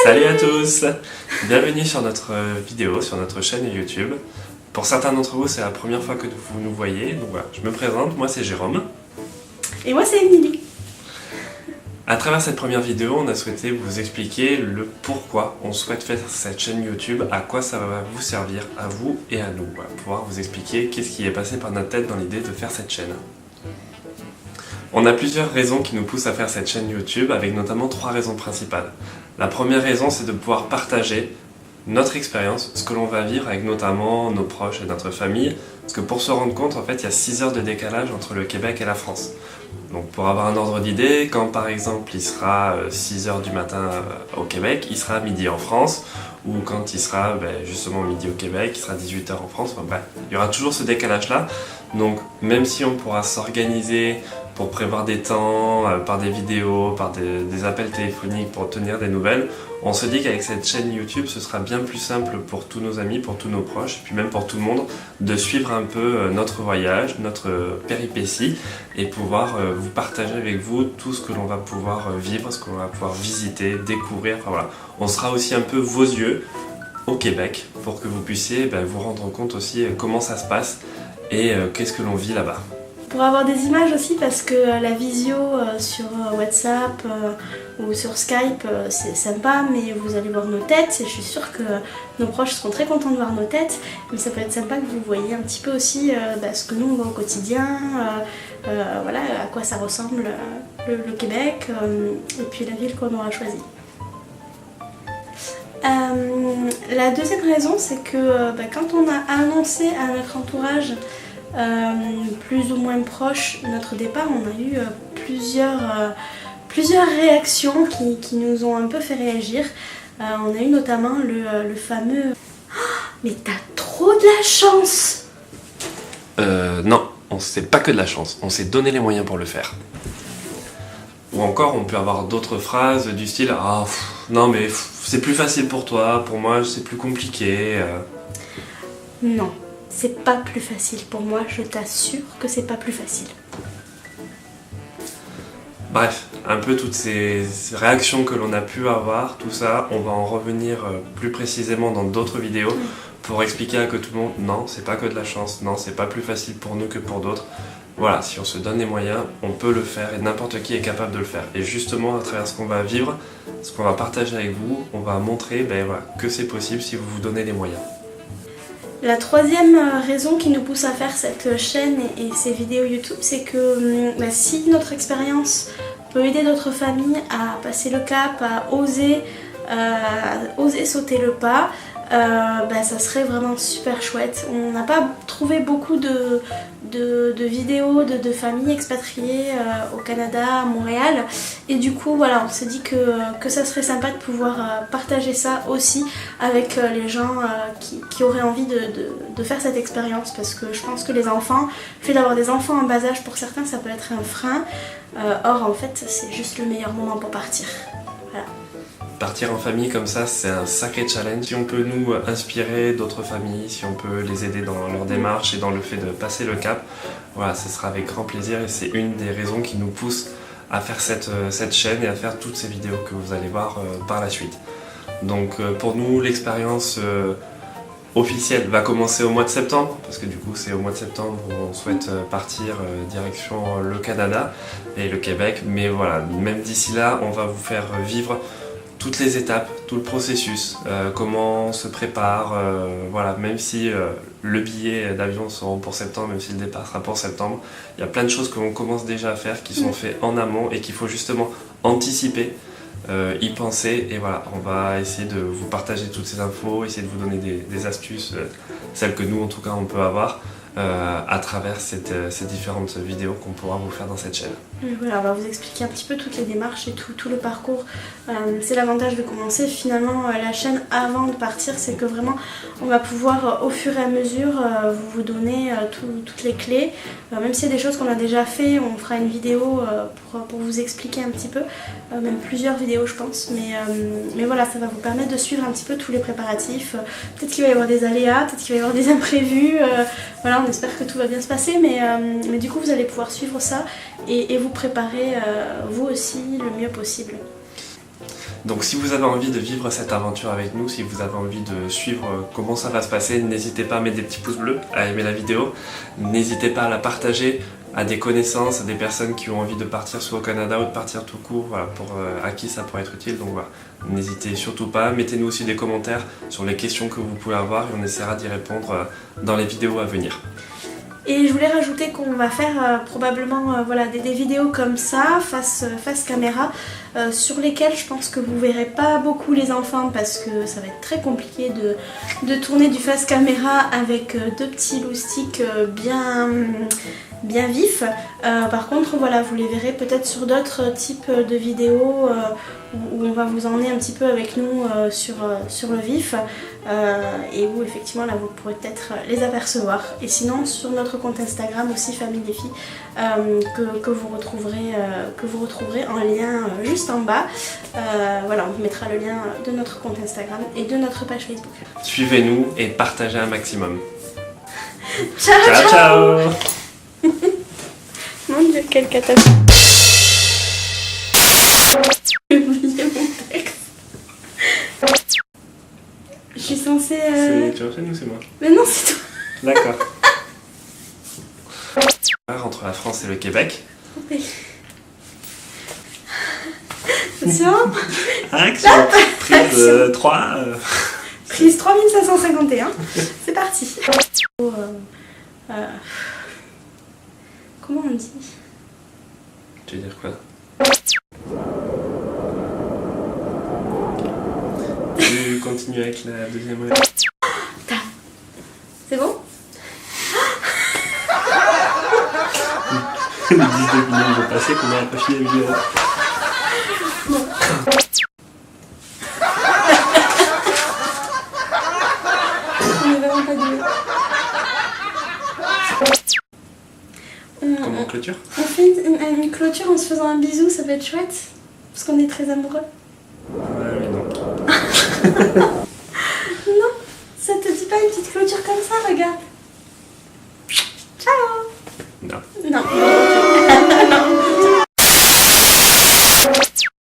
Salut à tous! Bienvenue sur notre vidéo, sur notre chaîne YouTube. Pour certains d'entre vous, c'est la première fois que vous nous voyez, donc voilà, je me présente, moi c'est Jérôme. Et moi c'est Émilie. À travers cette première vidéo, on a souhaité vous expliquer le pourquoi on souhaite faire cette chaîne YouTube, à quoi ça va vous servir, à vous et à nous. Voilà, pouvoir vous expliquer qu'est-ce qui est passé par notre tête dans l'idée de faire cette chaîne. On a plusieurs raisons qui nous poussent à faire cette chaîne YouTube, avec notamment 3 raisons principales. La première raison, c'est de pouvoir partager notre expérience, ce que l'on va vivre avec notamment nos proches et notre famille, parce que pour se rendre compte, en fait, il y a 6 heures de décalage entre le Québec et la France. Donc pour avoir un ordre d'idée, quand par exemple il sera 6 heures du matin au Québec, il sera midi en France, ou quand il sera justement midi au Québec, il sera 18 heures en France, enfin, bref, il y aura toujours ce décalage-là. Donc même si on pourra s'organiser pour prévoir des temps, par des vidéos, par des appels téléphoniques pour obtenir des nouvelles, on se dit qu'avec cette chaîne YouTube, ce sera bien plus simple pour tous nos amis, pour tous nos proches, et puis même pour tout le monde, de suivre un peu notre voyage, notre péripétie, et pouvoir vous partager avec vous tout ce que l'on va pouvoir vivre, ce qu'on va pouvoir visiter, découvrir. Enfin, voilà. On sera aussi un peu vos yeux au Québec, pour que vous puissiez vous rendre compte aussi comment ça se passe, et qu'est-ce que l'on vit là-bas. Pour avoir des images aussi, parce que la visio sur WhatsApp ou sur Skype c'est sympa, mais vous allez voir nos têtes et je suis sûre que nos proches seront très contents de voir nos têtes, mais ça peut être sympa que vous voyez un petit peu aussi ce que nous on voit au quotidien, voilà, à quoi ça ressemble le Québec et puis la ville qu'on aura choisie. La deuxième raison, c'est que quand on a annoncé à notre entourage plus ou moins proche notre départ, on a eu plusieurs réactions qui nous ont un peu fait réagir. On a eu notamment le fameux « Mais t'as trop de la chance !» Non, on s'est pas que de la chance, on s'est donné les moyens pour le faire. Ou encore, on peut avoir d'autres phrases du style « Ah, non mais c'est plus facile pour toi, pour moi c'est plus compliqué. » Non. C'est pas plus facile pour moi, je t'assure que c'est pas plus facile. Bref, un peu toutes ces réactions que l'on a pu avoir, tout ça, on va en revenir plus précisément dans d'autres vidéos pour expliquer à que tout le monde, non, c'est pas que de la chance, non, c'est pas plus facile pour nous que pour d'autres. Voilà, si on se donne les moyens, on peut le faire et n'importe qui est capable de le faire. Et justement, à travers ce qu'on va vivre, ce qu'on va partager avec vous, on va montrer voilà, que c'est possible si vous vous donnez les moyens. La troisième raison qui nous pousse à faire cette chaîne et ces vidéos YouTube, c'est que si notre expérience peut aider d'autres familles à passer le cap, à oser sauter le pas, ça serait vraiment super chouette. On n'a pas trouvé beaucoup de vidéos de familles expatriées au Canada, à Montréal, et du coup voilà, on s'est dit que ça serait sympa de pouvoir partager ça aussi avec les gens qui auraient envie de faire cette expérience, parce que je pense que les enfants, le fait d'avoir des enfants en bas âge, pour certains ça peut être un frein, or en fait c'est juste le meilleur moment pour partir. Voilà. Partir en famille comme ça, c'est un sacré challenge. Si on peut nous inspirer d'autres familles, si on peut les aider dans leur démarche et dans le fait de passer le cap, voilà, ce sera avec grand plaisir et c'est une des raisons qui nous pousse à faire cette chaîne et à faire toutes ces vidéos que vous allez voir par la suite. Donc pour nous, l'expérience officielle va commencer au mois de septembre, parce que du coup c'est au mois de septembre où on souhaite partir direction le Canada et le Québec, mais voilà, même d'ici là, on va vous faire vivre toutes les étapes, tout le processus, comment on se prépare, voilà, même si le billet d'avion sera pour septembre, même si le départ sera pour septembre, il y a plein de choses que l'on commence déjà à faire qui sont faites en amont et qu'il faut justement anticiper, y penser, et voilà, on va essayer de vous partager toutes ces infos, essayer de vous donner des astuces, celles que nous en tout cas on peut avoir, à travers ces différentes vidéos qu'on pourra vous faire dans cette chaîne. Voilà, on va vous expliquer un petit peu toutes les démarches et tout le parcours. C'est l'avantage de commencer finalement la chaîne avant de partir, c'est que vraiment on va pouvoir au fur et à mesure vous donner toutes les clés. Même s'il y a des choses qu'on a déjà fait, on fera une vidéo pour vous expliquer un petit peu, même plusieurs vidéos je pense, mais voilà, ça va vous permettre de suivre un petit peu tous les préparatifs. Peut-être qu'il va y avoir des aléas, peut-être qu'il va y avoir des imprévus, voilà, on espère que tout va bien se passer, mais du coup vous allez pouvoir suivre ça et vous préparer vous aussi le mieux possible. Donc si vous avez envie de vivre cette aventure avec nous, si vous avez envie de suivre comment ça va se passer, n'hésitez pas à mettre des petits pouces bleus, à aimer la vidéo, n'hésitez pas à la partager à des connaissances, à des personnes qui ont envie de partir soit au Canada ou de partir tout court, voilà, à qui ça pourrait être utile. Donc voilà, n'hésitez surtout pas, mettez-nous aussi des commentaires sur les questions que vous pouvez avoir et on essaiera d'y répondre dans les vidéos à venir. Et je voulais rajouter qu'on va faire probablement voilà, des vidéos comme ça, face caméra, sur lesquelles je pense que vous verrez pas beaucoup les enfants parce que ça va être très compliqué de tourner du face caméra avec deux petits loustiques bien vifs. Par contre, voilà, vous les verrez peut-être sur d'autres types de vidéos où on va vous emmener un petit peu avec nous sur le vif et où effectivement là vous pourrez peut-être les apercevoir. Et sinon sur notre compte Instagram aussi Famille des Filles que vous retrouverez en lien juste en bas. Voilà, on vous mettra le lien de notre compte Instagram et de notre page Facebook. Suivez-nous et partagez un maximum. Ciao Ciao ciao. Mon Dieu, quelle catastrophe. J'ai oublié mon texte. Je suis censée... Tu enchaînes ou c'est moi? Mais non, c'est toi. D'accord. Entre la France et le Québec. Oui. Attention. Action. Prise 3. Prise 3551. C'est parti. Comment on dit? Tu veux dire quoi? Tu continues avec la deuxième lettre. C'est bon? Les 19 minutes vont passer, qu'on a pas fini la vidéo. Bon. On est vraiment pas doués. Comment on clôture? On fait une clôture en se faisant un bisou, ça peut être chouette. Parce qu'on est très amoureux. Ouais, mais non. Non, ça te dit pas une petite clôture comme ça, regarde.